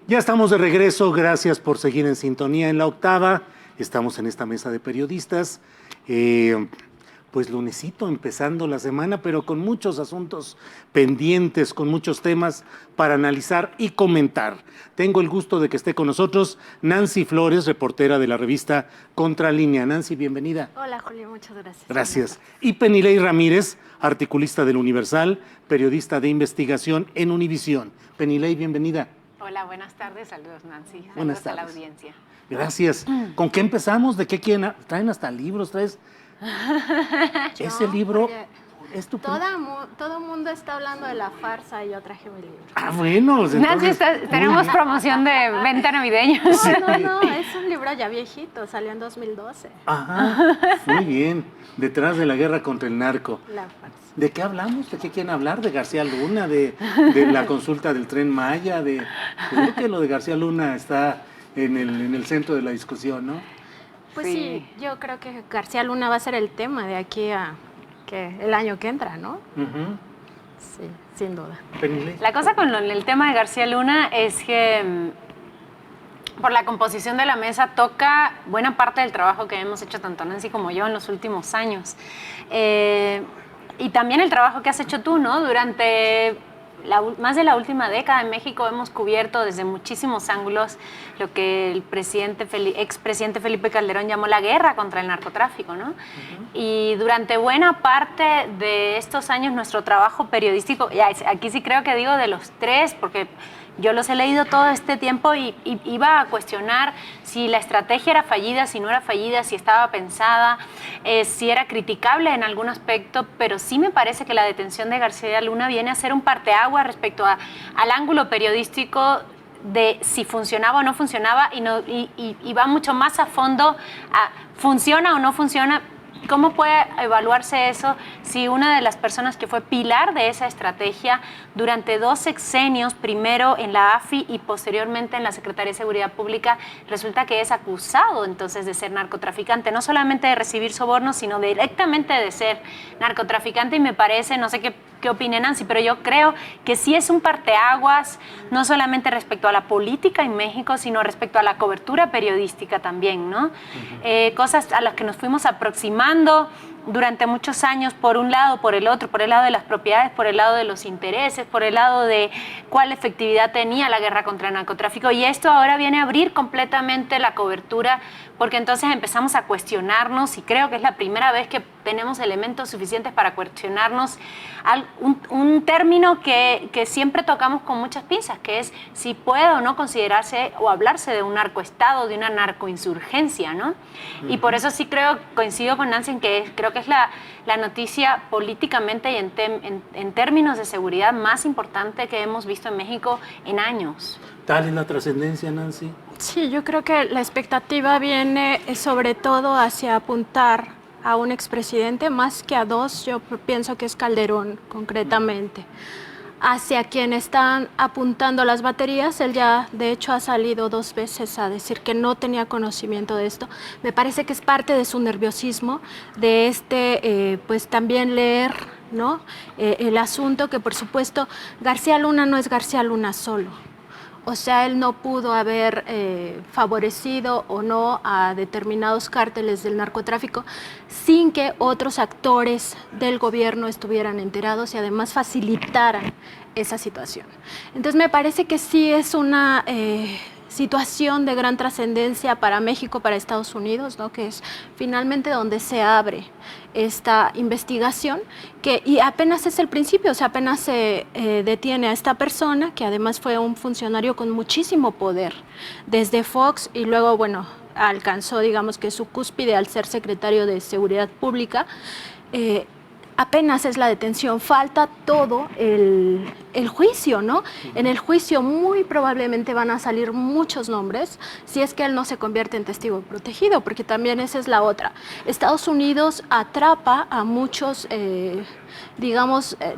Ya estamos de regreso, gracias por seguir en sintonía en La Octava. Estamos en esta mesa de periodistas, pues lunesito, empezando la semana, pero con muchos asuntos pendientes, con muchos temas para analizar y comentar. Tengo el gusto de que esté con nosotros Nancy Flores, reportera de la revista Contralínea. Nancy, bienvenida. Hola, Julio, muchas gracias. Gracias. Y Penilei Ramírez, articulista del Universal, periodista de investigación en Univisión. Penilei, bienvenida. Hola, buenas tardes. Saludos, Nancy. Saludos Buenas tardes. a la audiencia. Gracias. ¿Con qué empezamos? ¿De qué quieren? Traen hasta libros, traes. Ese libro es tu todo mundo está hablando de la farsa y yo traje mi libro. Ah, bueno. Pues entonces, Nancy, tenemos promoción de venta navideña. No, es un libro ya viejito, salió en 2012. Ajá, muy bien. Detrás de la guerra contra el narco. La farsa. ¿De qué hablamos? ¿De qué quieren hablar? ¿De García Luna? ¿De la consulta del Tren Maya? Creo que lo de García Luna está en el centro de la discusión, ¿no? Pues sí, yo creo que García Luna va a ser el tema de aquí a el año que entra, ¿no? Uh-huh. Sí, sin duda. Penilei. La cosa con el tema de García Luna es que por la composición de la mesa toca buena parte del trabajo que hemos hecho tanto Nancy como yo en los últimos años. Y también el trabajo que has hecho tú, ¿no? Durante más de la última década en México hemos cubierto desde muchísimos ángulos lo que el expresidente Felipe Calderón llamó la guerra contra el narcotráfico, ¿no? Uh-huh. Y durante buena parte de estos años nuestro trabajo periodístico, aquí sí creo que digo de los tres, porque yo los he leído todo este tiempo y iba a cuestionar si la estrategia era fallida, si no era fallida, si estaba pensada, si era criticable en algún aspecto, pero sí me parece que la detención de García Luna viene a ser un parteaguas respecto al ángulo periodístico de si funcionaba o no funcionaba y va mucho más a fondo a funciona o no funciona. ¿Cómo puede evaluarse eso si una de las personas que fue pilar de esa estrategia durante 2 sexenios, primero en la AFI y posteriormente en la Secretaría de Seguridad Pública, resulta que es acusado entonces de ser narcotraficante? No solamente de recibir sobornos, sino directamente de ser narcotraficante. Y me parece, no sé qué opine Nancy, pero yo creo que sí es un parteaguas, no solamente respecto a la política en México, sino respecto a la cobertura periodística también, ¿no? Uh-huh. Cosas a las que nos fuimos aproximando durante muchos años, por un lado, por el otro, por el lado de las propiedades, por el lado de los intereses, por el lado de cuál efectividad tenía la guerra contra el narcotráfico. Y esto ahora viene a abrir completamente la cobertura, porque entonces empezamos a cuestionarnos, y creo que es la primera vez que tenemos elementos suficientes para cuestionarnos un término que siempre tocamos con muchas pinzas, que es si puede o no considerarse o hablarse de un narcoestado, de una narcoinsurgencia, ¿no? Uh-huh. Y por eso sí coincido con Nancy en que creo que es la noticia políticamente y en términos de seguridad más importante que hemos visto en México en años. ¿Tal es la trascendencia, Nancy? Sí, yo creo que la expectativa viene sobre todo hacia apuntar a un expresidente, más que a dos. Yo pienso que es Calderón, concretamente. Hacia quien están apuntando las baterías. Él ya, de hecho, ha salido 2 veces a decir que no tenía conocimiento de esto. Me parece que es parte de su nerviosismo, de pues también leer, ¿no? El asunto, que por supuesto García Luna no es García Luna solo. O sea, él no pudo haber favorecido o no a determinados cárteles del narcotráfico sin que otros actores del gobierno estuvieran enterados y además facilitaran esa situación. Entonces me parece que sí es una situación de gran trascendencia para México, para Estados Unidos, ¿no? Que es finalmente donde se abre esta investigación, y apenas es el principio. O sea, apenas se detiene a esta persona, que además fue un funcionario con muchísimo poder desde Fox, y luego, bueno, alcanzó, digamos, que su cúspide al ser secretario de Seguridad Pública. Apenas es la detención, falta todo el juicio, ¿no? En el juicio muy probablemente van a salir muchos nombres, si es que él no se convierte en testigo protegido, porque también esa es la otra. Estados Unidos atrapa a muchos,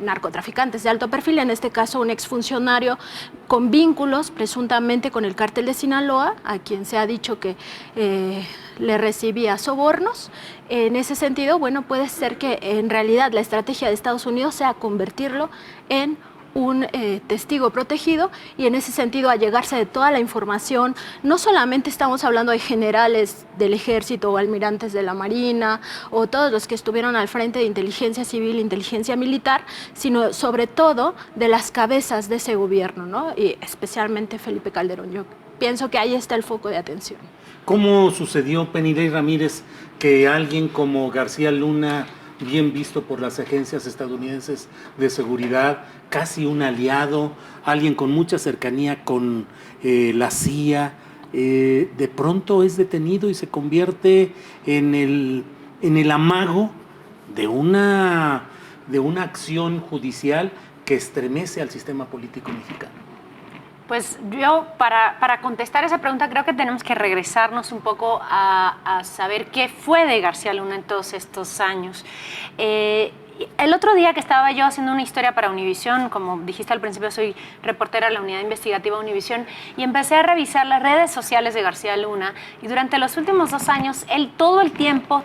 narcotraficantes de alto perfil, en este caso un exfuncionario con vínculos presuntamente con el cártel de Sinaloa, a quien se ha dicho que le recibía sobornos. En ese sentido, bueno, puede ser que en realidad la estrategia de Estados Unidos sea convertirlo en un testigo protegido y en ese sentido allegarse de toda la información. No solamente estamos hablando de generales del ejército o almirantes de la marina o todos los que estuvieron al frente de inteligencia civil, inteligencia militar, sino sobre todo de las cabezas de ese gobierno, ¿no? Y especialmente Felipe Calderón. Yo pienso que ahí está el foco de atención. ¿Cómo sucedió, Penilei Ramírez, que alguien como García Luna, bien visto por las agencias estadounidenses de seguridad, casi un aliado, alguien con mucha cercanía con la CIA, de pronto es detenido y se convierte en el amago de una acción judicial que estremece al sistema político mexicano? Pues yo, para contestar esa pregunta, creo que tenemos que regresarnos un poco a saber qué fue de García Luna en todos estos años. El otro día que estaba yo haciendo una historia para Univisión, como dijiste al principio, soy reportera de la unidad investigativa Univisión, y empecé a revisar las redes sociales de García Luna, y durante los últimos 2 años, él todo el tiempo,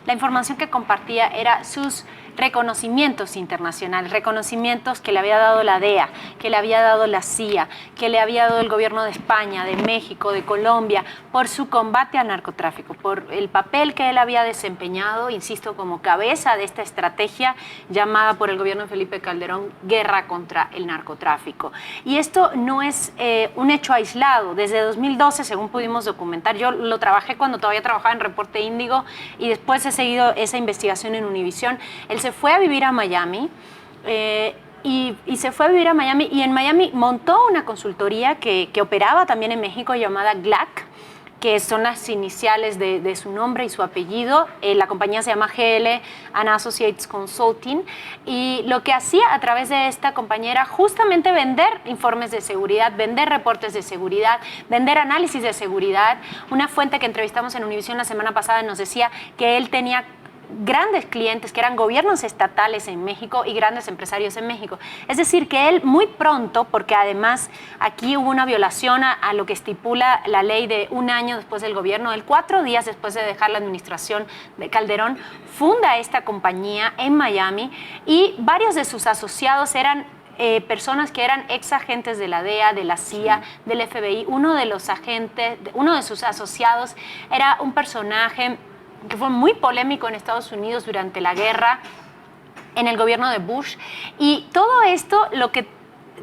la información que compartía era sus reconocimientos internacionales, reconocimientos que le había dado la DEA, que le había dado la CIA, que le había dado el gobierno de España, de México, de Colombia, por su combate al narcotráfico, por el papel que él había desempeñado, insisto, como cabeza de esta estrategia llamada por el gobierno de Felipe Calderón Guerra contra el Narcotráfico. Y esto no es un hecho aislado. Desde 2012, según pudimos documentar, yo lo trabajé cuando todavía trabajaba en Reporte Índigo y después he seguido esa investigación en Univisión. Él se fue a vivir a Miami y se fue a vivir a Miami y en Miami montó una consultoría que operaba también en México llamada GLAC, que son las iniciales de su nombre y su apellido. La compañía se llama GL and Associates Consulting y lo que hacía a través de esta compañía era justamente vender informes de seguridad, vender reportes de seguridad, vender análisis de seguridad. Una fuente que entrevistamos en Univisión la semana pasada nos decía que él tenía grandes clientes que eran gobiernos estatales en México y grandes empresarios en México. Es decir, que él muy pronto, porque además aquí hubo una violación a lo que estipula la ley de 1 año después del gobierno, él 4 días después de dejar la administración de Calderón, funda esta compañía en Miami y varios de sus asociados eran personas que eran ex agentes de la DEA, de la CIA, del FBI. Uno de sus asociados era un personaje que fue muy polémico en Estados Unidos durante la guerra, en el gobierno de Bush. Y todo esto, lo que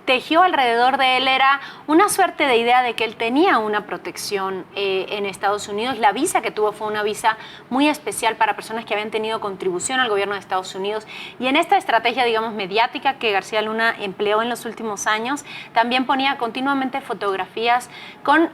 tejió alrededor de él era una suerte de idea de que él tenía una protección en Estados Unidos. La visa que tuvo fue una visa muy especial para personas que habían tenido contribución al gobierno de Estados Unidos. Y en esta estrategia, digamos, mediática que García Luna empleó en los últimos años, también ponía continuamente fotografías con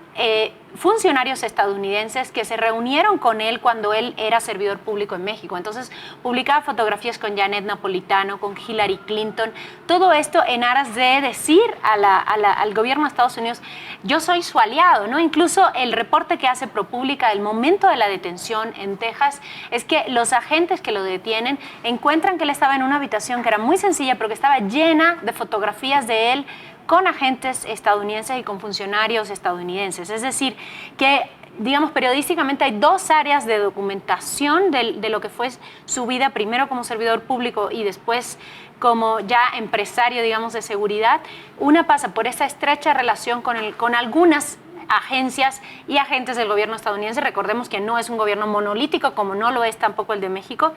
funcionarios estadounidenses que se reunieron con él cuando él era servidor público en México. Entonces, publicaba fotografías con Janet Napolitano, con Hillary Clinton, todo esto en aras de decir al gobierno de Estados Unidos, yo soy su aliado, ¿no? Incluso el reporte que hace ProPublica del momento de la detención en Texas es que los agentes que lo detienen encuentran que él estaba en una habitación que era muy sencilla, pero que estaba llena de fotografías de él con agentes estadounidenses y con funcionarios estadounidenses. Es decir, que, digamos, periodísticamente hay 2 áreas de documentación de lo que fue su vida, primero como servidor público y después como ya empresario, digamos, de seguridad. Una pasa por esa estrecha relación con algunas agencias y agentes del gobierno estadounidense. Recordemos que no es un gobierno monolítico, como no lo es tampoco el de México.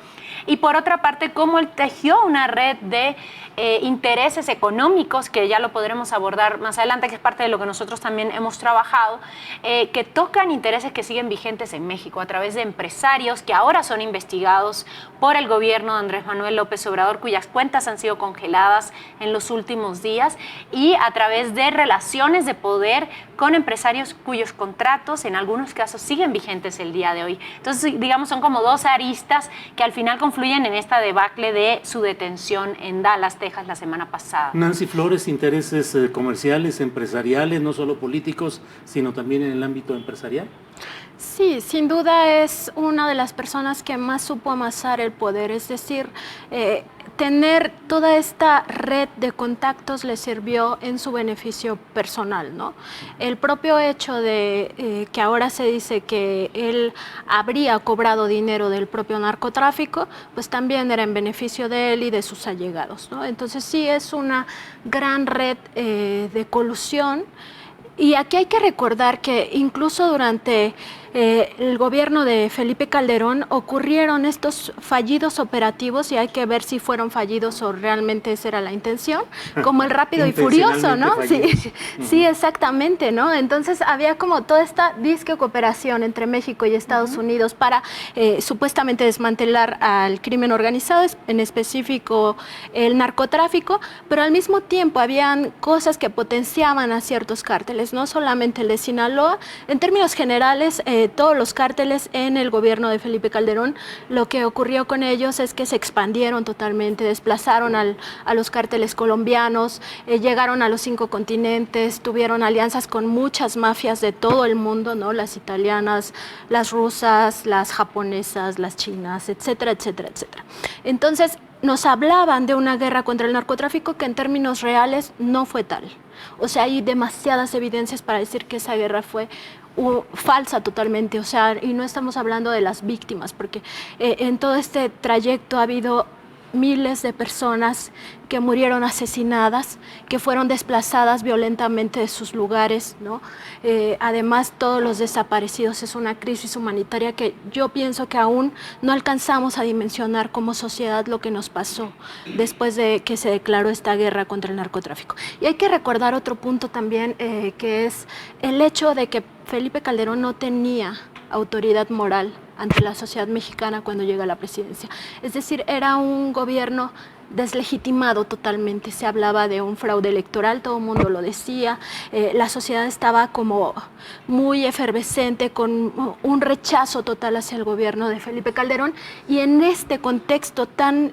Y por otra parte, cómo él tejió una red de intereses económicos, que ya lo podremos abordar más adelante, que es parte de lo que nosotros también hemos trabajado, que tocan intereses que siguen vigentes en México a través de empresarios que ahora son investigados por el gobierno de Andrés Manuel López Obrador, cuyas cuentas han sido congeladas en los últimos días, y a través de relaciones de poder con empresarios cuyos contratos en algunos casos siguen vigentes el día de hoy. Entonces, digamos, son como 2 aristas que al final confluyen en esta debacle de su detención en Dallas, Texas, la semana pasada. Nancy Flores, intereses comerciales, empresariales, no solo políticos, sino también en el ámbito empresarial. Sí, sin duda es una de las personas que más supo amasar el poder, es decir, tener toda esta red de contactos le sirvió en su beneficio personal, ¿no? El propio hecho de que ahora se dice que él habría cobrado dinero del propio narcotráfico, pues también era en beneficio de él y de sus allegados, ¿no? Entonces sí es una gran red de colusión. Y aquí hay que recordar que incluso durante el gobierno de Felipe Calderón ocurrieron estos fallidos operativos, y hay que ver si fueron fallidos o realmente esa era la intención, como el Rápido y Furioso, ¿no? Sí, sí, exactamente, ¿no? Entonces había como toda esta disque cooperación entre México y Estados Unidos para supuestamente desmantelar al crimen organizado, en específico el narcotráfico, pero al mismo tiempo habían cosas que potenciaban a ciertos cárteles, no solamente el de Sinaloa. En términos generales, todos los cárteles en el gobierno de Felipe Calderón, lo que ocurrió con ellos es que se expandieron totalmente, desplazaron a los cárteles colombianos, llegaron a los 5 continentes, tuvieron alianzas con muchas mafias de todo el mundo, ¿no? Las italianas, las rusas, las japonesas, las chinas, etcétera, etcétera, etcétera. Entonces, nos hablaban de una guerra contra el narcotráfico que en términos reales no fue tal. O sea, hay demasiadas evidencias para decir que esa guerra fue falsa totalmente, o sea, y no estamos hablando de las víctimas, porque en todo este trayecto ha habido miles de personas que murieron asesinadas, que fueron desplazadas violentamente de sus lugares, ¿no? Además, todos los desaparecidos. Es una crisis humanitaria que yo pienso que aún no alcanzamos a dimensionar como sociedad lo que nos pasó después de que se declaró esta guerra contra el narcotráfico. Y hay que recordar otro punto también, que es el hecho de que Felipe Calderón no tenía autoridad moral ante la sociedad mexicana cuando llega a la presidencia. Es decir, era un gobierno deslegitimado totalmente. Se hablaba de un fraude electoral, todo el mundo lo decía, la sociedad estaba como muy efervescente, con un rechazo total hacia el gobierno de Felipe Calderón, y en este contexto tan,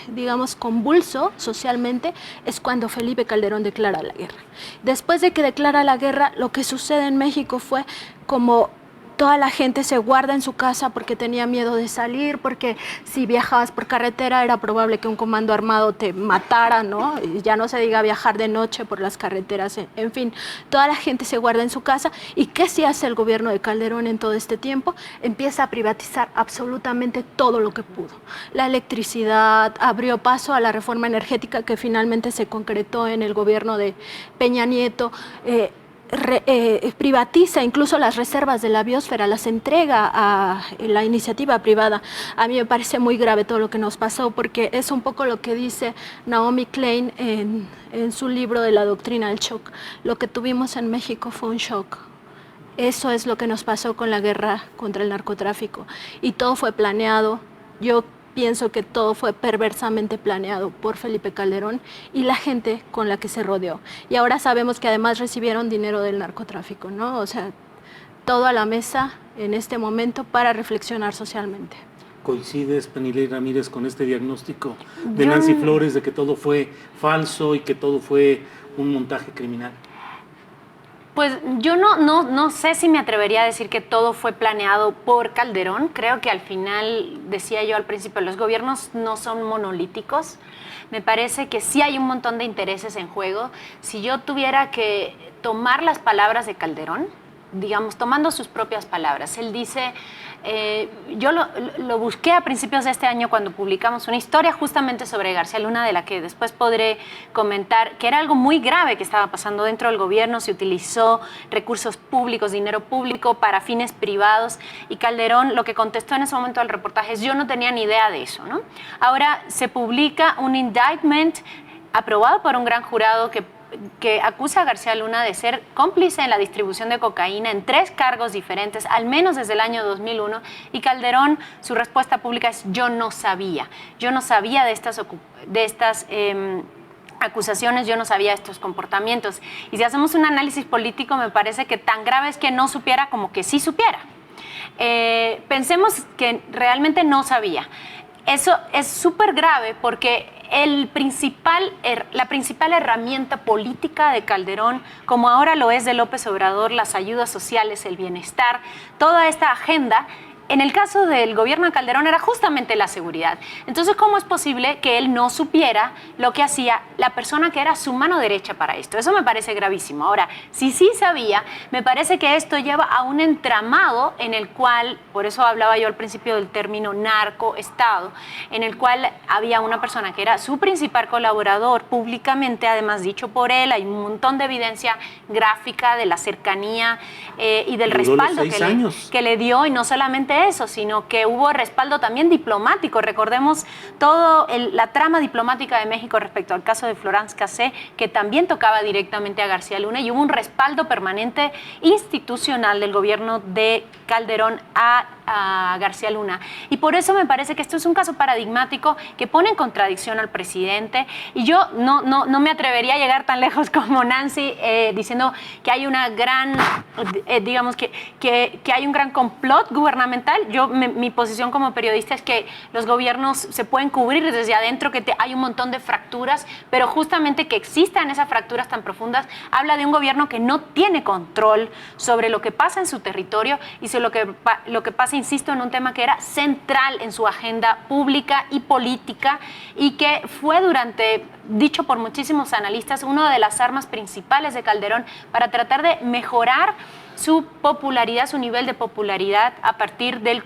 digamos, convulso socialmente, es cuando Felipe Calderón declara la guerra. Después de que declara la guerra, lo que sucede en México fue como toda la gente se guarda en su casa porque tenía miedo de salir, porque si viajabas por carretera era probable que un comando armado te matara, ¿no? Y ya no se diga viajar de noche por las carreteras, en fin, toda la gente se guarda en su casa. ¿Y qué sí hace el gobierno de Calderón en todo este tiempo? Empieza a privatizar absolutamente todo lo que pudo. La electricidad, abrió paso a la reforma energética que finalmente se concretó en el gobierno de Peña Nieto, privatiza incluso las reservas de la biosfera, las entrega a la iniciativa privada. A mí me parece muy grave todo lo que nos pasó, porque es un poco lo que dice Naomi Klein en su libro de la doctrina del shock. Lo que tuvimos en México fue un shock. Eso es lo que nos pasó con la guerra contra el narcotráfico, y todo fue planeado. Yo pienso que todo fue perversamente planeado por Felipe Calderón y la gente con la que se rodeó. Y ahora sabemos que además recibieron dinero del narcotráfico, ¿no? O sea, todo a la mesa en este momento para reflexionar socialmente. ¿Coincides, Penilei Ramírez, con este diagnóstico de Nancy Flores de que todo fue falso y que todo fue un montaje criminal? Pues yo no sé si me atrevería a decir que todo fue planeado por Calderón. Creo que al final, decía yo al principio, los gobiernos no son monolíticos. Me parece que sí hay un montón de intereses en juego. Si yo tuviera que tomar las palabras de Calderón, digamos, tomando sus propias palabras, él dice, yo lo busqué a principios de este año cuando publicamos una historia justamente sobre García Luna, de la que después podré comentar, que era algo muy grave que estaba pasando dentro del gobierno. Se utilizó recursos públicos, dinero público para fines privados, y Calderón lo que contestó en ese momento al reportaje es: yo no tenía ni idea de eso, ¿no? Ahora se publica un indictment aprobado por un gran jurado que acusa a García Luna de ser cómplice en la distribución de cocaína en 3 cargos diferentes, al menos desde el año 2001, y Calderón, su respuesta pública es: yo no sabía de estas acusaciones, yo no sabía estos comportamientos. Y si hacemos un análisis político, me parece que tan grave es que no supiera como que sí supiera. Pensemos que realmente no sabía. Eso es súper grave, porque la principal herramienta política de Calderón, como ahora lo es de López Obrador, las ayudas sociales, el bienestar, toda esta agenda, En el caso del gobierno de Calderón era justamente la seguridad. Entonces, ¿cómo es posible que él no supiera lo que hacía la persona que era su mano derecha para esto? Eso me parece gravísimo. Ahora, si sí sabía, me parece que esto lleva a un entramado en el cual, por eso hablaba yo al principio del término narcoestado, en el cual había una persona que era su principal colaborador públicamente, además dicho por él, hay un montón de evidencia gráfica de la cercanía y del respaldo que le dio, y no solamente eso, sino que hubo respaldo también diplomático. Recordemos toda la trama diplomática de México respecto al caso de Florence Cassé, que también tocaba directamente a García Luna, y hubo un respaldo permanente institucional del gobierno de Calderón a García Luna. Y por eso me parece que esto es un caso paradigmático que pone en contradicción al presidente, y yo no me atrevería a llegar tan lejos como Nancy diciendo que hay una gran, digamos que hay un gran complot gubernamental. Mi posición como periodista es que los gobiernos se pueden cubrir desde adentro, que hay un montón de fracturas, pero justamente que existan esas fracturas tan profundas habla de un gobierno que no tiene control sobre lo que pasa en su territorio y sobre lo que pasa, insisto, en un tema que era central en su agenda pública y política, y que fue dicho por muchísimos analistas, una de las armas principales de Calderón para tratar de mejorar su popularidad, su nivel de popularidad a partir de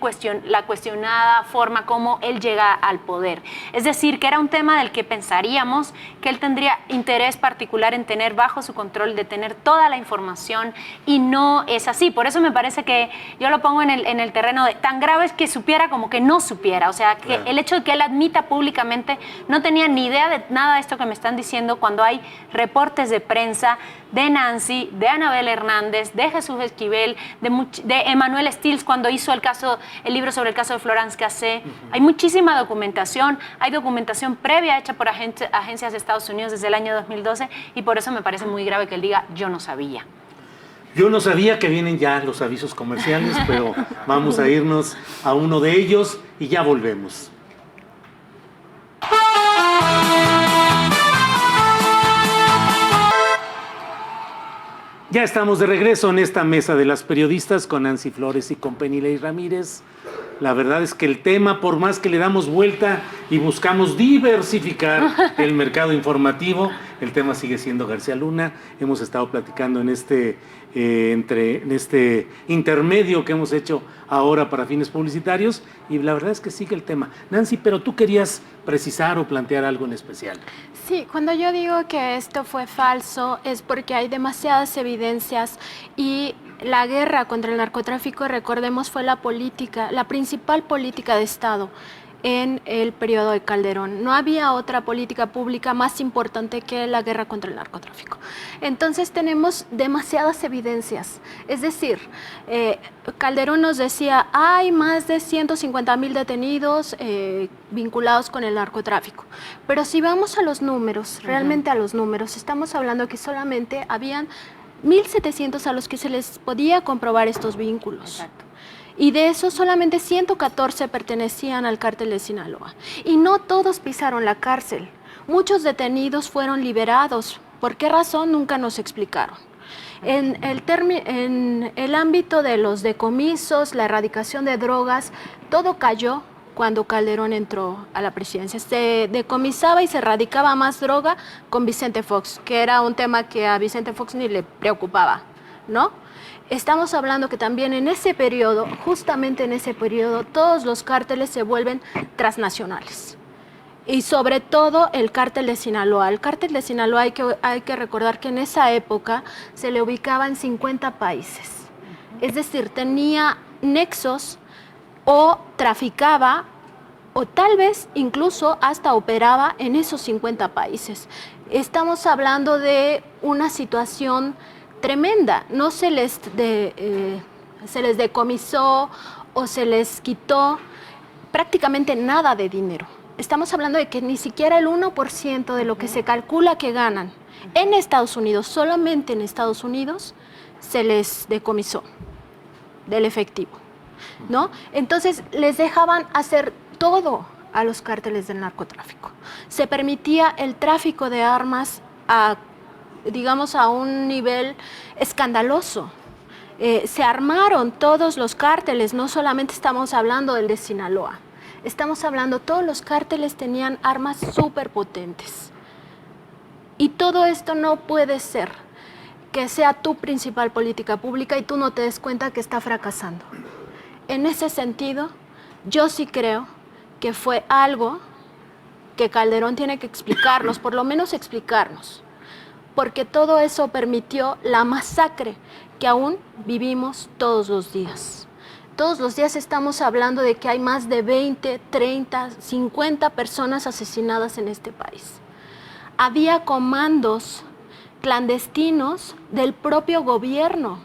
la cuestionada forma como él llega al poder. Es decir, que era un tema del que pensaríamos que él tendría interés particular en tener bajo su control, de tener toda la información, y no es así. Por eso me parece que yo lo pongo en el terreno de tan grave es que supiera como que no supiera. O sea, que el hecho de que él admita públicamente no tenía ni idea de nada de esto que me están diciendo, cuando hay reportes de prensa de Nancy, de Anabel Hernández, de Jesús Esquivel, de Emanuel Stills cuando hizo el libro sobre el caso de Florence Cassé. Hay muchísima documentación, hay documentación previa hecha por agencias de Estados Unidos desde el año 2012, y por eso me parece muy grave que él diga, yo no sabía. Yo no sabía que vienen ya los avisos comerciales, pero vamos a irnos a uno de ellos y ya volvemos. Ya estamos de regreso en esta mesa de las periodistas con Nancy Flores y con Penilei Ramírez. La verdad es que el tema, por más que le damos vuelta y buscamos diversificar el mercado informativo, el tema sigue siendo García Luna. Hemos estado platicando en este intermedio que hemos hecho ahora para fines publicitarios, y la verdad es que sigue el tema. Nancy, pero tú querías precisar o plantear algo en especial. Sí, cuando yo digo que esto fue falso es porque hay demasiadas evidencias, y la guerra contra el narcotráfico, recordemos, fue la principal política de Estado en el periodo de Calderón. No había otra política pública más importante que la guerra contra el narcotráfico. Entonces tenemos demasiadas evidencias. Es decir, Calderón nos decía, hay más de 150,000 detenidos vinculados con el narcotráfico. Pero si vamos a los números, realmente a los números, estamos hablando que solamente habían 1,700 a los que se les podía comprobar estos vínculos. Exacto. Y de esos solamente 114 pertenecían al cártel de Sinaloa. Y no todos pisaron la cárcel. Muchos detenidos fueron liberados. ¿Por qué razón? Nunca nos explicaron. En el ámbito de los decomisos, la erradicación de drogas, todo cayó cuando Calderón entró a la presidencia. Se decomisaba y se erradicaba más droga con Vicente Fox, que era un tema que a Vicente Fox ni le preocupaba, ¿no? Estamos hablando que también en ese periodo, justamente en ese periodo, todos los cárteles se vuelven transnacionales. Y sobre todo el cártel de Sinaloa. El cártel de Sinaloa hay que recordar que en esa época se le ubicaba en 50 países. Es decir, tenía nexos o traficaba o tal vez incluso hasta operaba en esos 50 países. Estamos hablando de una situación tremenda. No se les decomisó o se les quitó prácticamente nada de dinero. Estamos hablando de que ni siquiera el 1% de lo que se calcula que ganan en Estados Unidos, solamente en Estados Unidos, se les decomisó del efectivo, ¿no? Entonces les dejaban hacer todo a los cárteles del narcotráfico. Se permitía el tráfico de armas digamos, a un nivel escandaloso. se armaron todos los cárteles, no solamente estamos hablando del de Sinaloa, estamos hablando, todos los cárteles tenían armas súper potentes. Y todo esto no puede ser que sea tu principal política pública y tú no te des cuenta que está fracasando. En ese sentido, yo sí creo que fue algo que Calderón tiene que explicarnos, por lo menos explicarnos, porque todo eso permitió la masacre que aún vivimos todos los días. Todos los días estamos hablando de que hay más de 20, 30, 50 personas asesinadas en este país. Había comandos clandestinos del propio gobierno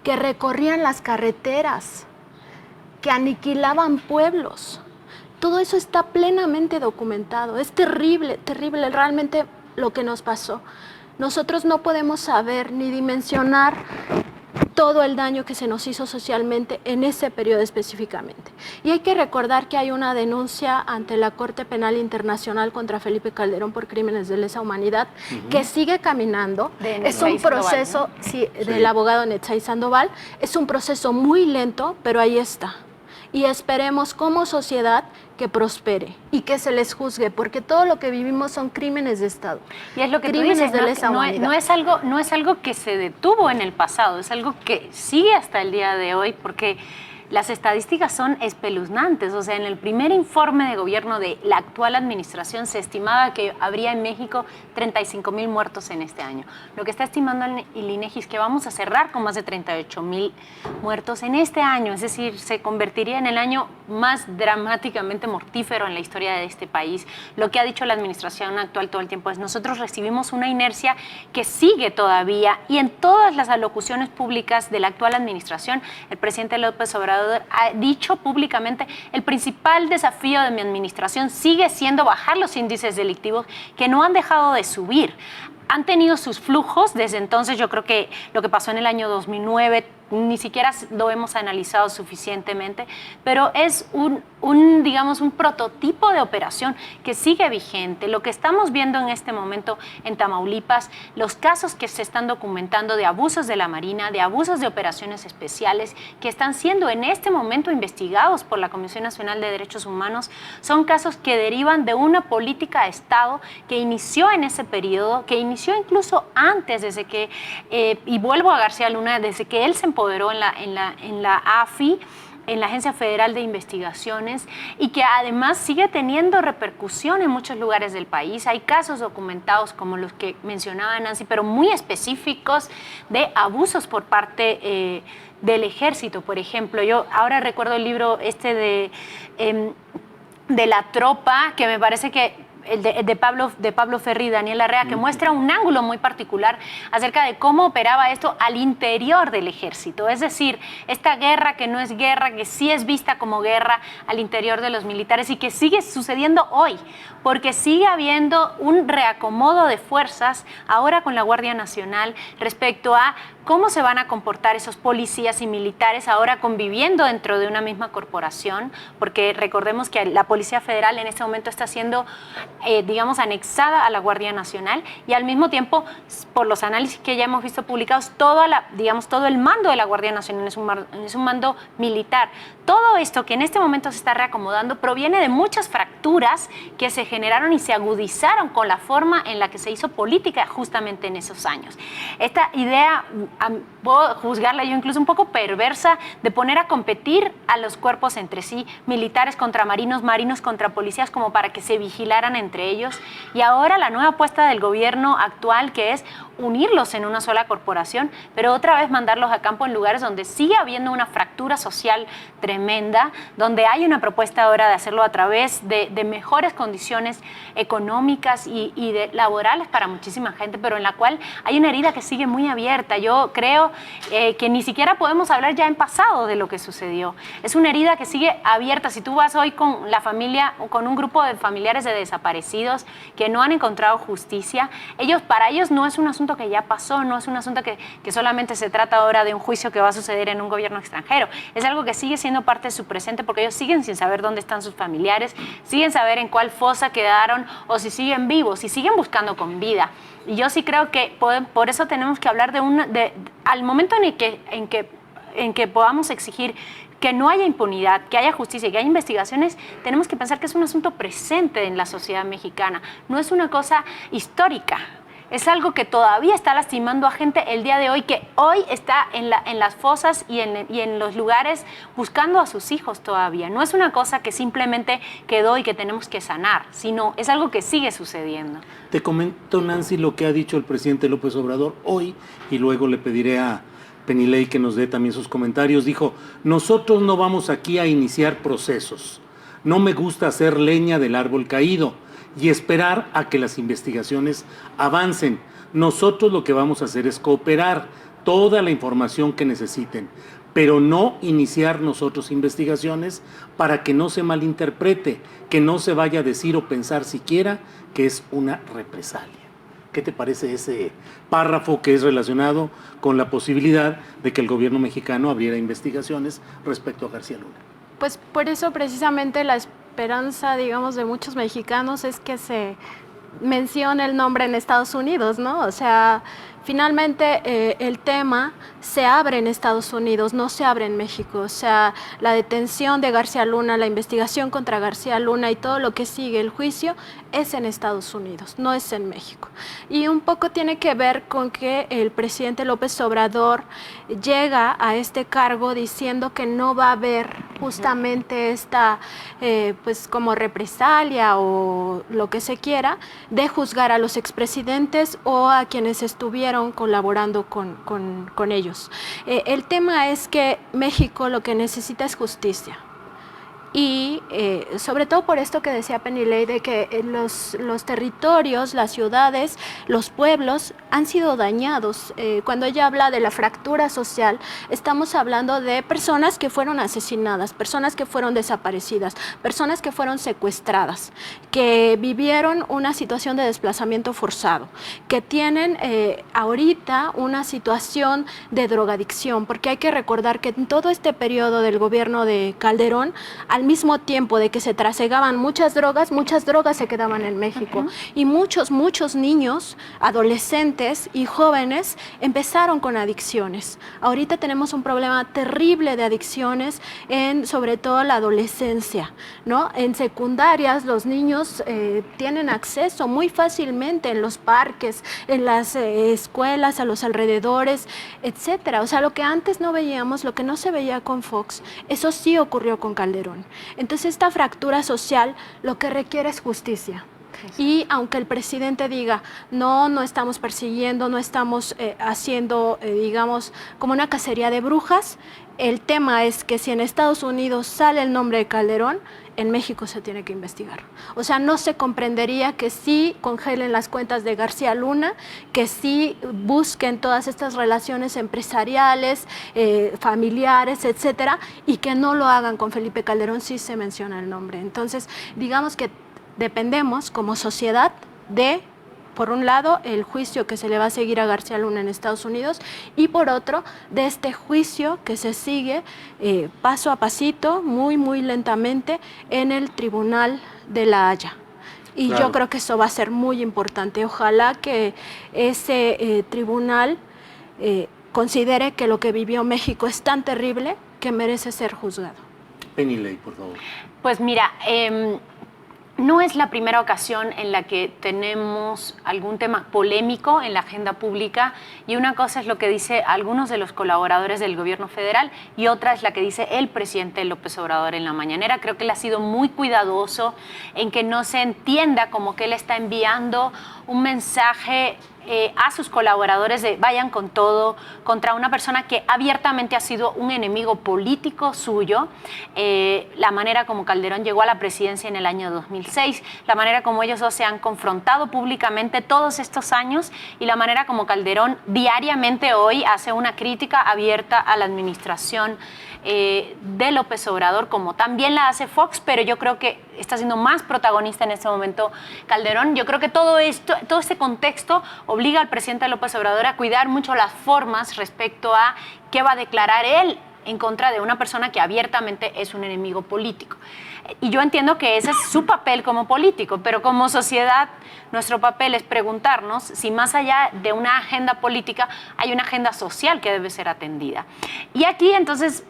que recorrían las carreteras, que aniquilaban pueblos. Todo eso está plenamente documentado. Es terrible, terrible realmente lo que nos pasó. Nosotros no podemos saber ni dimensionar todo el daño que se nos hizo socialmente en ese periodo específicamente. Y hay que recordar que hay una denuncia ante la Corte Penal Internacional contra Felipe Calderón por crímenes de lesa humanidad que sigue caminando. Es un proceso, sí, del abogado Netzai Sandoval, es un proceso muy lento, pero ahí está. Y esperemos como sociedad que prospere y que se les juzgue, porque todo lo que vivimos son crímenes de Estado. Y es lo que crímenes tú dices, de lesa humanidad. No es algo que se detuvo en el pasado, es algo que sigue hasta el día de hoy, porque las estadísticas son espeluznantes. O sea, en el primer informe de gobierno de la actual administración se estimaba que habría en México 35,000 muertos en este año. Lo que está estimando el INEGI es que vamos a cerrar con más de 38,000 muertos en este año. Es decir, se convertiría en el año más dramáticamente mortífero en la historia de este país. Lo que ha dicho la administración actual todo el tiempo es: nosotros recibimos una inercia que sigue todavía, y en todas las alocuciones públicas de la actual administración, el presidente López Obrador ha dicho públicamente: el principal desafío de mi administración sigue siendo bajar los índices delictivos, que no han dejado de subir. Han tenido sus flujos desde entonces. Yo creo que lo que pasó en el año 2009 ni siquiera lo hemos analizado suficientemente, pero es digamos, un prototipo de operación que sigue vigente. Lo que estamos viendo en este momento en Tamaulipas, los casos que se están documentando de abusos de la Marina, de abusos de operaciones especiales, que están siendo en este momento investigados por la Comisión Nacional de Derechos Humanos, son casos que derivan de una política de Estado que inició en ese periodo, que inició incluso antes, desde que, y vuelvo a García Luna, desde que él se empoderó en la AFI, en la Agencia Federal de Investigaciones, y que además sigue teniendo repercusión en muchos lugares del país. Hay casos documentados como los que mencionaba Nancy, pero muy específicos, de abusos por parte del ejército, por ejemplo. Yo ahora recuerdo el libro de La Tropa, que me parece que de Pablo Ferri y Daniel Arrea, que muestra un ángulo muy particular acerca de cómo operaba esto al interior del ejército. Es decir, esta guerra que no es guerra, que sí es vista como guerra al interior de los militares, y que sigue sucediendo hoy, porque sigue habiendo un reacomodo de fuerzas ahora con la Guardia Nacional respecto a cómo se van a comportar esos policías y militares ahora conviviendo dentro de una misma corporación, porque recordemos que la Policía Federal en este momento está siendo, digamos, anexada a la Guardia Nacional, y al mismo tiempo, por los análisis que ya hemos visto publicados, todo el mando de la Guardia Nacional es un mando militar. Todo esto que en este momento se está reacomodando proviene de muchas fracturas que se generaron y se agudizaron con la forma en la que se hizo política justamente en esos años. Esta idea, puedo juzgarla yo incluso un poco perversa, de poner a competir a los cuerpos entre sí, militares contra marinos, marinos contra policías, como para que se vigilaran entre ellos. Y ahora la nueva apuesta del gobierno actual, que es unirlos en una sola corporación, pero otra vez mandarlos a campo en lugares donde sigue habiendo una fractura social tremenda, donde hay una propuesta ahora de hacerlo a través de mejores condiciones económicas y laborales para muchísima gente, pero en la cual hay una herida que sigue muy abierta. Yo creo que ni siquiera podemos hablar ya en pasado de lo que sucedió. Es una herida que sigue abierta. Si tú vas hoy con la familia o con un grupo de familiares de desaparecidos que no han encontrado justicia, para ellos no es un asunto que ya pasó, no es un asunto que solamente se trata ahora de un juicio que va a suceder en un gobierno extranjero. Es algo que sigue siendo parte de su presente, porque ellos siguen sin saber dónde están sus familiares, siguen saber en cuál fosa quedaron, o si siguen vivos, si siguen buscando con vida. Y yo sí creo que por eso tenemos que hablar al momento en que en que podamos exigir que no haya impunidad, que haya justicia, que haya investigaciones, tenemos que pensar que es un asunto presente en la sociedad mexicana, no es una cosa histórica. Es algo que todavía está lastimando a gente el día de hoy, que hoy está en las fosas y en los lugares buscando a sus hijos todavía. No es una cosa que simplemente quedó y que tenemos que sanar, sino es algo que sigue sucediendo. Te comento, Nancy, lo que ha dicho el presidente López Obrador hoy y luego le pediré a Penilei que nos dé también sus comentarios. Dijo, nosotros no vamos aquí a iniciar procesos. No me gusta hacer leña del árbol caído y esperar a que las investigaciones avancen. Nosotros lo que vamos a hacer es cooperar toda la información que necesiten, pero no iniciar nosotros investigaciones para que no se malinterprete, que no se vaya a decir o pensar siquiera que es una represalia. ¿Qué te parece ese párrafo que es relacionado con la posibilidad de que el gobierno mexicano abriera investigaciones respecto a García Luna? Pues por eso precisamente la esperanza, digamos, de muchos mexicanos es que se mencione el nombre en Estados Unidos, ¿no? O sea, finalmente el tema se abre en Estados Unidos, no se abre en México. O sea, la detención de García Luna, la investigación contra García Luna y todo lo que sigue el juicio es en Estados Unidos, no es en México. Y un poco tiene que ver con que el presidente López Obrador llega a este cargo diciendo que no va a haber justamente esta, pues como represalia o lo que se quiera, de juzgar a los expresidentes o a quienes estuvieron colaborando con ellos. El tema es que México lo que necesita es justicia. Y sobre todo por esto que decía Penilei, de que los territorios, las ciudades, los pueblos han sido dañados. Cuando ella habla de la fractura social, estamos hablando de personas que fueron asesinadas, personas que fueron desaparecidas, personas que fueron secuestradas, que vivieron una situación de desplazamiento forzado, que tienen ahorita una situación de drogadicción, porque hay que recordar que en todo este periodo del gobierno de Calderón, al mismo tiempo de que se trasegaban muchas drogas se quedaban en México. Y muchos niños, adolescentes y jóvenes empezaron con adicciones. Ahorita tenemos un problema terrible de adicciones sobre todo la adolescencia, ¿no? En secundarias los niños tienen acceso muy fácilmente en los parques, en las escuelas, a los alrededores, etcétera. O sea, lo que antes no veíamos, lo que no se veía con Fox, eso sí ocurrió con Calderón. Entonces esta fractura social lo que requiere es justicia. Y aunque el presidente diga, no estamos persiguiendo, no estamos haciendo, digamos, como una cacería de brujas, el tema es que si en Estados Unidos sale el nombre de Calderón, en México se tiene que investigar. O sea, no se comprendería que sí congelen las cuentas de García Luna, que sí busquen todas estas relaciones empresariales, familiares, etcétera, y que no lo hagan con Felipe Calderón si se menciona el nombre. Entonces, digamos que dependemos como sociedad de, por un lado, el juicio que se le va a seguir a García Luna en Estados Unidos y por otro, de este juicio que se sigue paso a pasito, muy lentamente en el Tribunal de La Haya. Y claro, yo creo que eso va a ser muy importante. Ojalá que ese tribunal considere que lo que vivió México es tan terrible que merece ser juzgado. Penilei, por favor. Pues mira, no es la primera ocasión en la que tenemos algún tema polémico en la agenda pública y una cosa es lo que dice algunos de los colaboradores del gobierno federal y otra es la que dice el presidente López Obrador en la mañanera. Creo que él ha sido muy cuidadoso en que no se entienda como que él está enviando un mensaje a sus colaboradores de vayan con todo contra una persona que abiertamente ha sido un enemigo político suyo. La manera como Calderón llegó a la presidencia en el año 2006, la manera como ellos dos se han confrontado públicamente todos estos años y la manera como Calderón diariamente hoy hace una crítica abierta a la administración de López Obrador, como también la hace Fox, pero yo creo que está siendo más protagonista en este momento Calderón. Yo creo que todo este contexto obliga al presidente López Obrador a cuidar mucho las formas respecto a qué va a declarar él en contra de una persona que abiertamente es un enemigo político. Y yo entiendo que ese es su papel como político, pero como sociedad nuestro papel es preguntarnos si más allá de una agenda política hay una agenda social que debe ser atendida. Y aquí entonces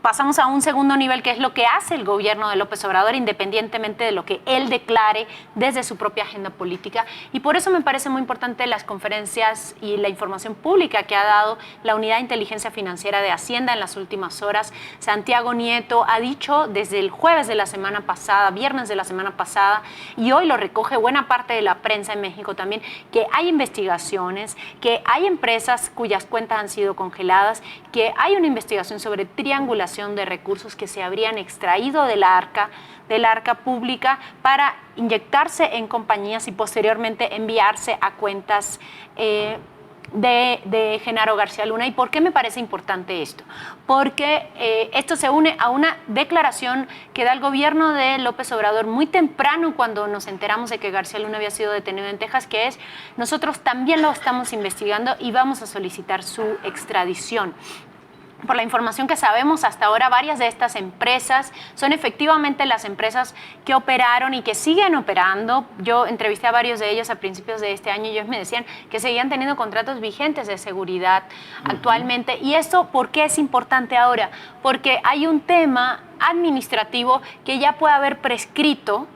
pasamos a un segundo nivel, que es lo que hace el gobierno de López Obrador, independientemente de lo que él declare desde su propia agenda política. Y por eso me parece muy importante las conferencias y la información pública que ha dado la Unidad de Inteligencia Financiera de Hacienda en las últimas horas. Santiago Nieto ha dicho desde el jueves de la semana pasada, viernes de la semana pasada, y hoy lo recoge buena parte de la prensa en México también, que hay investigaciones, que hay empresas cuyas cuentas han sido congeladas, que hay una investigación sobre triangulación de recursos que se habrían extraído de la arca pública para inyectarse en compañías y posteriormente enviarse a cuentas de Genaro García Luna. ¿Y por qué me parece importante esto? Porque esto se une a una declaración que da el gobierno de López Obrador muy temprano cuando nos enteramos de que García Luna había sido detenido en Texas, que es: nosotros también lo estamos investigando y vamos a solicitar su extradición. Por la información que sabemos hasta ahora, varias de estas empresas son efectivamente las empresas que operaron y que siguen operando. Yo entrevisté a varios de ellos a principios de este año y ellos me decían que seguían teniendo contratos vigentes de seguridad actualmente. ¿Y esto por qué es importante ahora? Porque hay un tema administrativo que ya puede haber prescrito,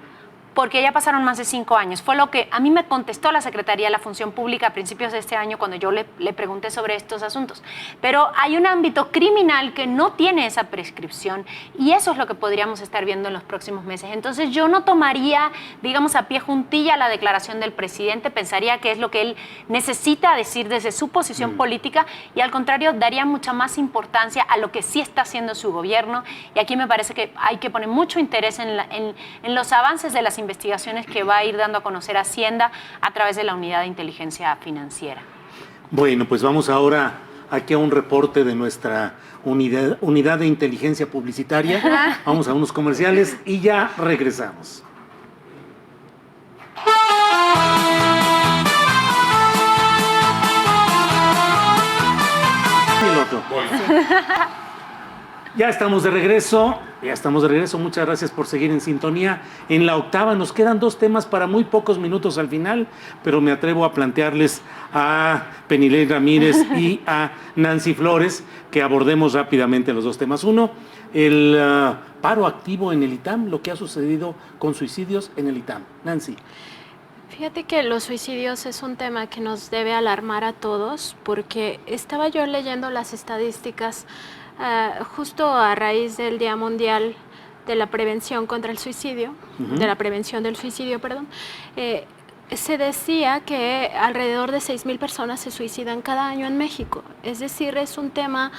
porque ya pasaron más de 5 años. Fue lo que a mí me contestó la Secretaría de la Función Pública a principios de este año cuando yo le pregunté sobre estos asuntos. Pero hay un ámbito criminal que no tiene esa prescripción y eso es lo que podríamos estar viendo en los próximos meses. Entonces yo no tomaría, digamos, a pie juntilla la declaración del presidente, pensaría que es lo que él necesita decir desde su posición política y al contrario daría mucha más importancia a lo que sí está haciendo su gobierno. Y aquí me parece que hay que poner mucho interés en los avances de las investigaciones que va a ir dando a conocer Hacienda a través de la Unidad de Inteligencia Financiera. Bueno, pues vamos ahora aquí a un reporte de nuestra unidad de inteligencia publicitaria. Vamos a unos comerciales y ya regresamos. Y el otro. Ya estamos de regreso. Muchas gracias por seguir en sintonía. En la octava nos quedan 2 temas para muy pocos minutos al final, pero me atrevo a plantearles a Penilei Ramírez y a Nancy Flores que abordemos rápidamente los 2 temas. Uno, el paro activo en el ITAM, lo que ha sucedido con suicidios en el ITAM. Nancy. Fíjate que los suicidios es un tema que nos debe alarmar a todos, porque estaba yo leyendo las estadísticas justo a raíz del Día Mundial de la Prevención contra el Suicidio, de la prevención del suicidio, perdón. Se decía que alrededor de 6,000 personas se suicidan cada año en México. Es decir, es un tema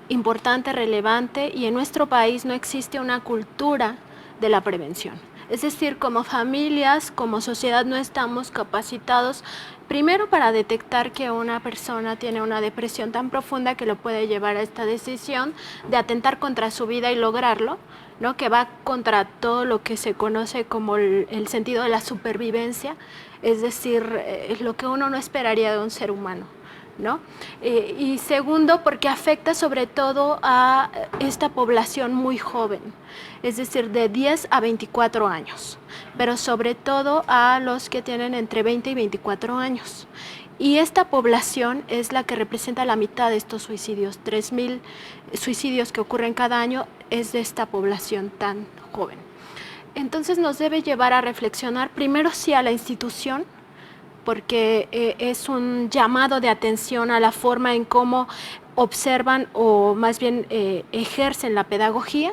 importante, relevante, y en nuestro país no existe una cultura de la prevención. Es decir, como familias, como sociedad no estamos capacitados, primero para detectar que una persona tiene una depresión tan profunda que lo puede llevar a esta decisión de atentar contra su vida y lograrlo, ¿no? Que va contra todo lo que se conoce como el sentido de la supervivencia, es decir, lo que uno no esperaría de un ser humano, ¿no? Y segundo, porque afecta sobre todo a esta población muy joven, es decir, de 10 a 24 años, pero sobre todo a los que tienen entre 20 y 24 años. Y esta población es la que representa la mitad de estos suicidios. 3,000 suicidios que ocurren cada año es de esta población tan joven. Entonces nos debe llevar a reflexionar primero sí a la institución, porque es un llamado de atención a la forma en cómo observan o más bien ejercen la pedagogía,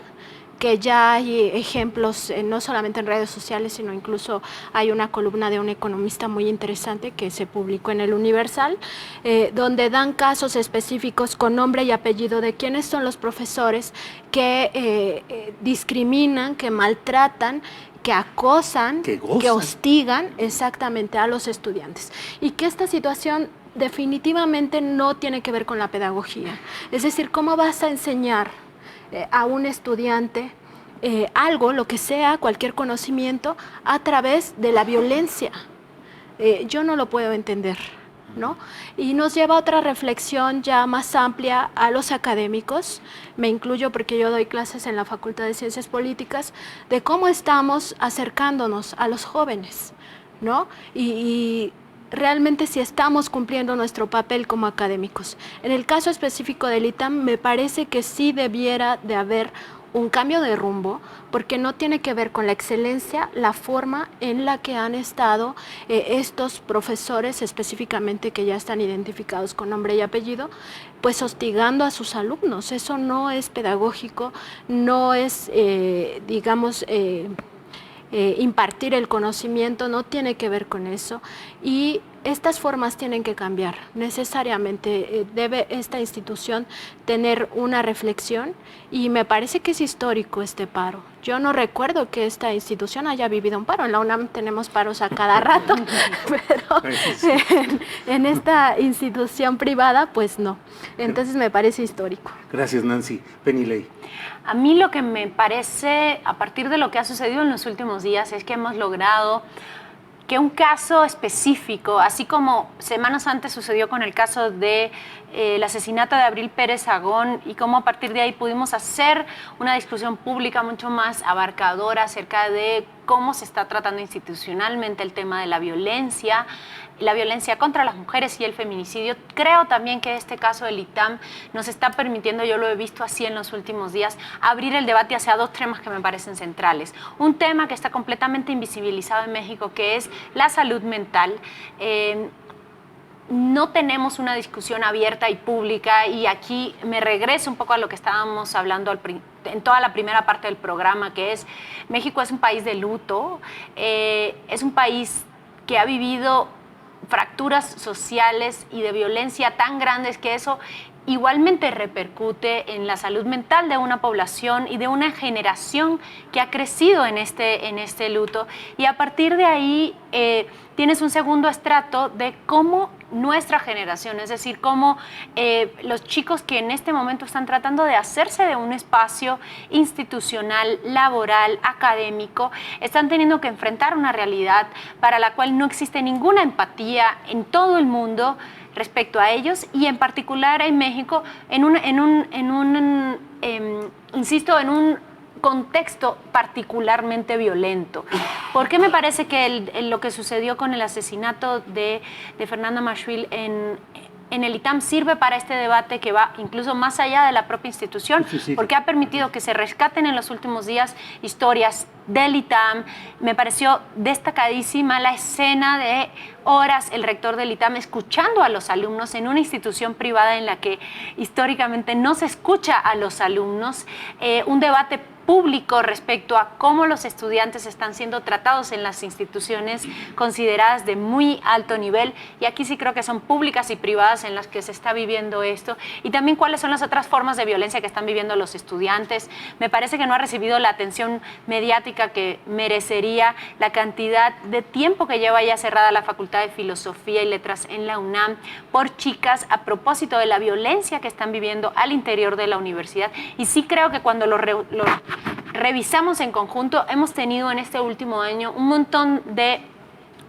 que ya hay ejemplos no solamente en redes sociales, sino incluso hay una columna de un economista muy interesante que se publicó en el Universal, donde dan casos específicos con nombre y apellido de quiénes son los profesores que discriminan, que maltratan, que acosan, que hostigan exactamente a los estudiantes. Y que esta situación definitivamente no tiene que ver con la pedagogía. Es decir, ¿cómo vas a enseñar a un estudiante algo, lo que sea, cualquier conocimiento, a través de la violencia? Yo no lo puedo entender. ¿no? Y nos lleva a otra reflexión ya más amplia a los académicos, me incluyo porque yo doy clases en la Facultad de Ciencias Políticas, de cómo estamos acercándonos a los jóvenes, ¿no? Y realmente si estamos cumpliendo nuestro papel como académicos. En el caso específico del ITAM, me parece que sí debiera de haber un cambio de rumbo, porque no tiene que ver con la excelencia, la forma en la que han estado estos profesores específicamente que ya están identificados con nombre y apellido, pues hostigando a sus alumnos. Eso no es pedagógico, no es, digamos, impartir el conocimiento, no tiene que ver con eso, y estas formas tienen que cambiar necesariamente. Debe esta institución tener una reflexión, y me parece que es histórico este paro. Yo no recuerdo que esta institución haya vivido un paro. En la UNAM tenemos paros a cada rato, pero en esta institución privada, pues no. Entonces me parece histórico. Gracias, Nancy. Penilei. A mí lo que me parece, a partir de lo que ha sucedido en los últimos días, es que hemos logrado que un caso específico, así como semanas antes sucedió con el caso de el asesinato de Abril Pérez Agón, y cómo a partir de ahí pudimos hacer una discusión pública mucho más abarcadora acerca de cómo se está tratando institucionalmente el tema de la violencia contra las mujeres y el feminicidio. Creo también que este caso del ITAM nos está permitiendo, yo lo he visto así en los últimos días, abrir el debate hacia dos temas que me parecen centrales. Un tema que está completamente invisibilizado en México, que es la salud mental. No tenemos una discusión abierta y pública, y aquí me regreso un poco a lo que estábamos hablando en toda la primera parte del programa, que es México es un país de luto, es un país que ha vivido fracturas sociales y de violencia tan grandes que eso igualmente repercute en la salud mental de una población y de una generación que ha crecido en este luto. Y a partir de ahí tienes un segundo estrato de cómo nuestra generación, es decir, cómo los chicos que en este momento están tratando de hacerse de un espacio institucional, laboral, académico, están teniendo que enfrentar una realidad para la cual no existe ninguna empatía en todo el mundo respecto a ellos, y en particular en México, insisto, en un contexto particularmente violento. ¿Por qué me parece que lo que sucedió con el asesinato de Fernanda Marshfield en el ITAM sirve para este debate que va incluso más allá de la propia institución? Sí. Porque ha permitido que se rescaten en los últimos días historias del ITAM. Me pareció destacadísima la escena de horas el rector del ITAM escuchando a los alumnos en una institución privada en la que históricamente no se escucha a los alumnos, un debate público respecto a cómo los estudiantes están siendo tratados en las instituciones consideradas de muy alto nivel, y aquí sí creo que son públicas y privadas en las que se está viviendo esto, y también cuáles son las otras formas de violencia que están viviendo los estudiantes. Me parece que no ha recibido la atención mediática que merecería la cantidad de tiempo que lleva ya cerrada la Facultad de Filosofía y Letras en la UNAM por chicas a propósito de la violencia que están viviendo al interior de la universidad. Y sí creo que cuando lo revisamos en conjunto, hemos tenido en este último año un montón de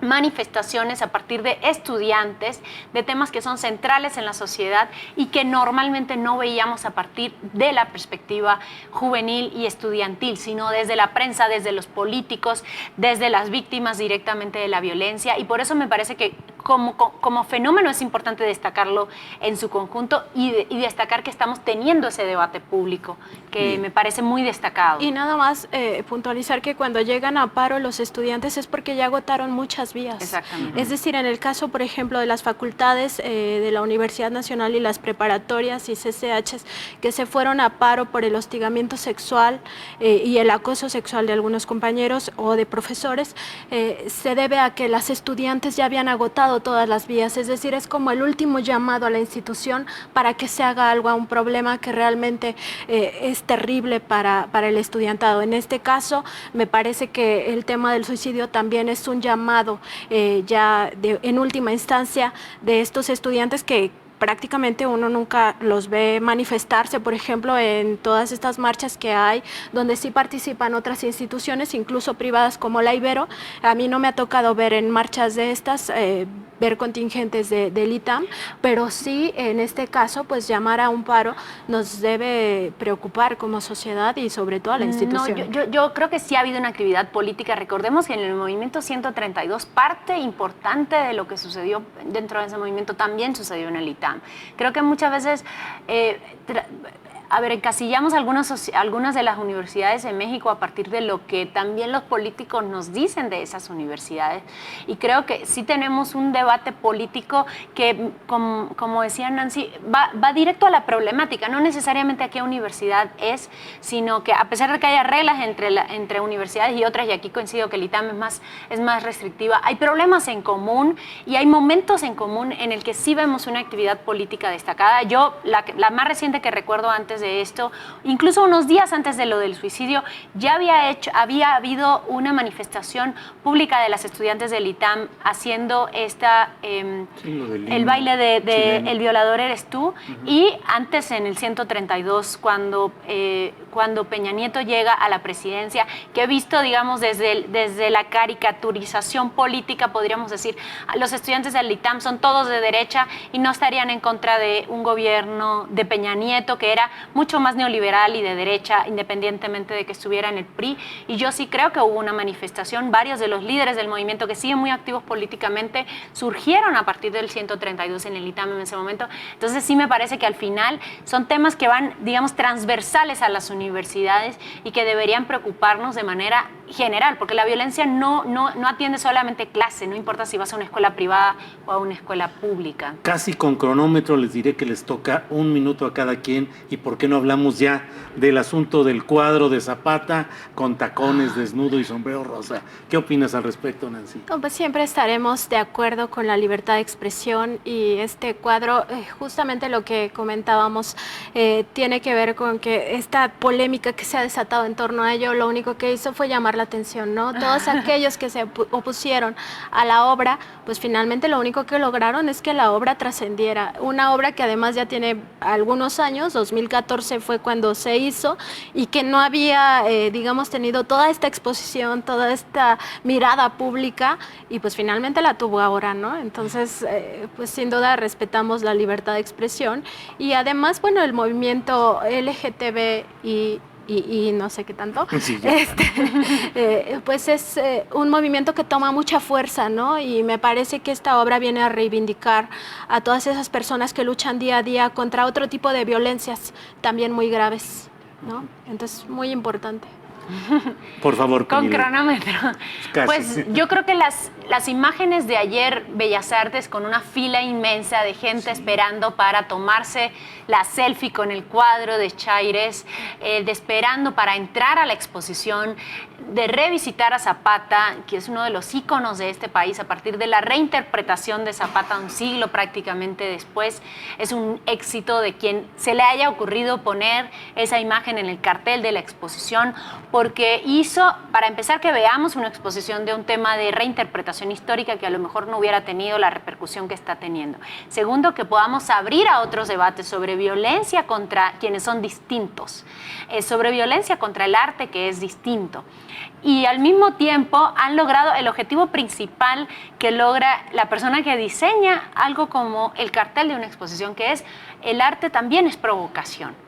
manifestaciones a partir de estudiantes de temas que son centrales en la sociedad y que normalmente no veíamos a partir de la perspectiva juvenil y estudiantil, sino desde la prensa, desde los políticos, desde las víctimas directamente de la violencia. Y por eso me parece que como fenómeno es importante destacarlo en su conjunto y destacar que estamos teniendo ese debate público, que me parece muy destacado. Y nada más puntualizar que cuando llegan a paro los estudiantes es porque ya agotaron muchas vías. Exactamente. Es decir, en el caso, por ejemplo, de las facultades de la Universidad Nacional y las preparatorias y CCHs que se fueron a paro por el hostigamiento sexual y el acoso sexual de algunos compañeros o de profesores, se debe a que las estudiantes ya habían agotado todas las vías, es decir, es como el último llamado a la institución para que se haga algo a un problema que realmente es terrible para el estudiantado. En este caso, me parece que el tema del suicidio también es un llamado en última instancia de estos estudiantes que prácticamente uno nunca los ve manifestarse, por ejemplo, en todas estas marchas que hay, donde sí participan otras instituciones, incluso privadas como la Ibero. A mí no me ha tocado ver en marchas de estas ver contingentes del ITAM, pero sí en este caso pues llamar a un paro nos debe preocupar como sociedad y sobre todo a la institución. No, yo creo que sí ha habido una actividad política. Recordemos que en el movimiento 132 parte importante de lo que sucedió dentro de ese movimiento también sucedió en el ITAM. Creo que muchas veces encasillamos algunas de las universidades en México a partir de lo que también los políticos nos dicen de esas universidades. Y creo que sí tenemos un debate político que, como decía Nancy, va directo a la problemática, no necesariamente a qué universidad es, sino que a pesar de que haya reglas entre universidades y otras, y aquí coincido que el ITAM es más restrictiva, hay problemas en común y hay momentos en común en el que sí vemos una actividad política destacada. Yo, la más reciente que recuerdo antes de esto, incluso unos días antes de lo del suicidio, ya había habido una manifestación pública de las estudiantes del ITAM haciendo el baile de El violador eres tú, y antes en el 132 cuando Peña Nieto llega a la presidencia, que he visto, digamos, desde la caricaturización política, podríamos decir, los estudiantes del ITAM son todos de derecha y no estarían en contra de un gobierno de Peña Nieto, que era mucho más neoliberal y de derecha, independientemente de que estuviera en el PRI. Y yo sí creo que hubo una manifestación, varios de los líderes del movimiento que siguen muy activos políticamente surgieron a partir del 132 en el ITAM en ese momento. Entonces sí me parece que al final son temas que van, digamos, transversales a las universidades y que deberían preocuparnos de manera general, porque la violencia no atiende solamente clase, no importa si vas a una escuela privada o a una escuela pública. Casi con cronómetro les diré que les toca 1 minuto a cada quien. ¿Y por qué no hablamos ya del asunto del cuadro de Zapata con tacones, desnudo y sombrero rosa? ¿Qué opinas al respecto, Nancy? No, pues siempre estaremos de acuerdo con la libertad de expresión, y este cuadro, justamente lo que comentábamos, tiene que ver con que esta polémica que se ha desatado en torno a ello, lo único que hizo fue llamar la atención, ¿no? Todos aquellos que se opusieron a la obra, pues finalmente lo único que lograron es que la obra trascendiera. Una obra que además ya tiene algunos años, 2014 fue cuando se hizo, y que no había, digamos, tenido toda esta exposición, toda esta mirada pública, y pues finalmente la tuvo ahora, ¿no? Entonces, pues sin duda respetamos la libertad de expresión, y además, bueno, el movimiento LGTB y no sé qué tanto, Sí, pues es un movimiento que toma mucha fuerza, ¿no? Y me parece que esta obra viene a reivindicar a todas esas personas que luchan día a día contra otro tipo de violencias también muy graves, ¿no? Entonces, muy importante. Por favor, con Camila. cronómetro. Casi. Pues yo creo que las imágenes de ayer, Bellas Artes, con una fila inmensa de gente esperando para tomarse la selfie con el cuadro de Chaires, esperando para entrar a la exposición, de revisitar a Zapata, que es uno de los íconos de este país, a partir de la reinterpretación de Zapata un siglo prácticamente después. Es un éxito de quien se le haya ocurrido poner esa imagen en el cartel de la exposición, porque hizo, para empezar, que veamos una exposición de un tema de reinterpretación histórica que a lo mejor no hubiera tenido la repercusión que está teniendo. Segundo, que podamos abrir a otros debates sobre violencia contra quienes son distintos, sobre violencia contra el arte que es distinto. Y al mismo tiempo han logrado el objetivo principal que logra la persona que diseña algo como el cartel de una exposición, que es: el arte también es provocación.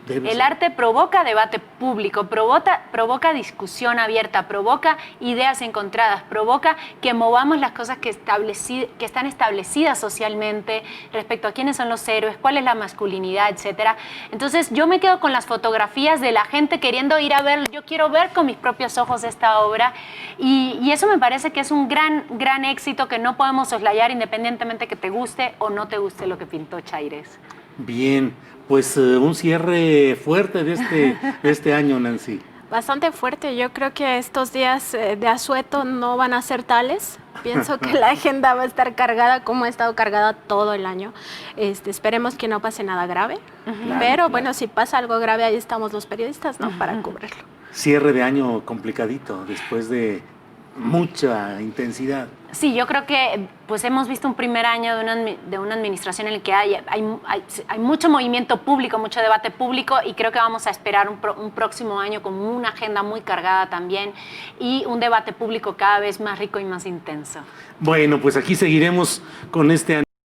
El arte provoca debate público, provoca discusión abierta, provoca ideas encontradas, provoca que movamos las cosas que están establecidas socialmente respecto a quiénes son los héroes, cuál es la masculinidad, etcétera. Entonces yo me quedo con las fotografías de la gente queriendo ir a ver. Yo quiero ver con mis propios ojos esta obra, y eso me parece que es un gran éxito que no podemos soslayar, independientemente que te guste o no te guste lo que pintó Chaires. Bien, pues un cierre fuerte de este año, Nancy. Bastante fuerte. Yo creo que estos días de asueto no van a ser tales. Pienso que la agenda va a estar cargada como ha estado cargada todo el año. Esperemos que no pase nada grave. Pero bueno, si pasa algo grave, ahí estamos los periodistas, ¿no? Para cubrirlo. Cierre de año complicadito después de mucha intensidad. Sí, yo creo que pues hemos visto un primer año de una administración en el que hay mucho movimiento público, mucho debate público, y creo que vamos a esperar un próximo año con una agenda muy cargada también y un debate público cada vez más rico y más intenso. Bueno, pues aquí seguiremos con este